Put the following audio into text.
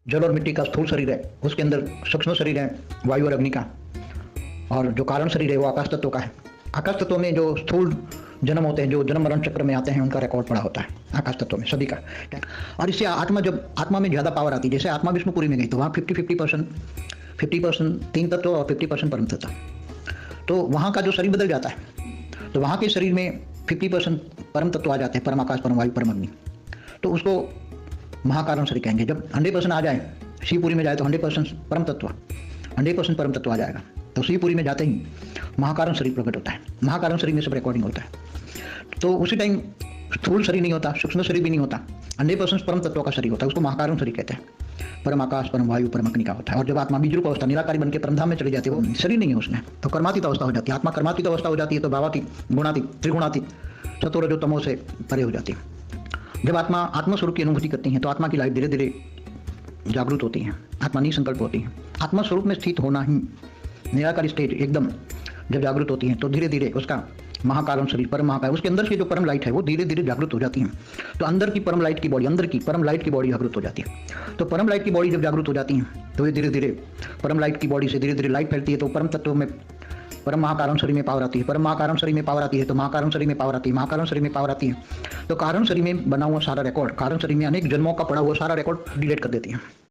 जल और मिट्टी का स्थूल शरीर है, उसके अंदर सूक्ष्म शरीर है वायु और अग्नि का, और जो कारण शरीर है वो आकाश तत्व का है। आकाश तत्व में जो स्थूल जन्म होते हैं, जो जन्म मरण चक्र में आते हैं, उनका रिकॉर्ड पड़ा होता है आकाश तत्व में सभी का। और इससे आत्मा, जब आत्मा में ज़्यादा पावर आती है, जैसे आत्मा विष्णुपुरी में गई तो वहाँ 50% तीन तत्व और 50% परम तत्व, तो वहाँ का जो शरीर बदल जाता है, तो वहाँ के शरीर में 50% परम तत्व आ जाते हैं, परम आकाश, परम वायु, परम अग्नि, तो उसको महाकारण शरीर कहेंगे। जब 100% आ जाए, शिवपुरी में जाए तो 100% परम तत्व, 100% परम तत्व आ जाएगा, तो शिवपुरी में जाते ही महाकारण शरीर प्रकट होता है। महाकारण शरीर में सब रिकॉर्डिंग होता है। तो उसी टाइम स्थूल शरीर नहीं होता, सूक्ष्म शरीर भी नहीं होता, 100% परम तत्व का शरीर होता है, उसको महाकारण शरीर कहते हैं। परम आकाश, परम वायु, परम अग्नि का होता है। और जब आत्मा बीज रूप अवस्था, निराकारी बन के परमधाम में चली जाती है, वो शरीर नहीं है उसमें, तो कर्मातीत अवस्था हो जाती है। आत्मा कर्मातीत अवस्था हो जाती है तो भावातीत, गुणातीत, त्रिगुणातीत, सतो रजो तमो से परे हो जाती है। जब आत्मा आत्मस्वरूप की अनुभूति करती है तो आत्मा की लाइफ धीरे धीरे जागृत होती है, आत्मा निसंकल्प होती है। आत्मा स्वरूप में स्थित होना ही निराकारी स्टेज एकदम जब जागृत होती है तो धीरे धीरे उसका महाकारण शरीर, परम महाकारण, उसके अंदर की जो परम लाइट है वो धीरे धीरे जागृत हो जाती है। तो अंदर की परम लाइट की बॉडी, अंदर की परम लाइट की बॉडी जागृत हो जाती है। तो परम लाइट की बॉडी जब जागृत हो जाती है तो ये धीरे धीरे परम लाइट की बॉडी से धीरे धीरे लाइट फैलती है, तो परम तत्व में, परम महाकारण शरीर में पावर आती है, परम महाकारण शरीर में पावर आती है, तो महाकारण शरीर में पावर आती है, महाकारण शरीर में पावर आती है, तो कारण शरीर में बना हुआ सारा रिकॉर्ड, कारण शरीर में अनेक जन्मों का पड़ा हुआ सारा रिकॉर्ड डिलीट कर देती है।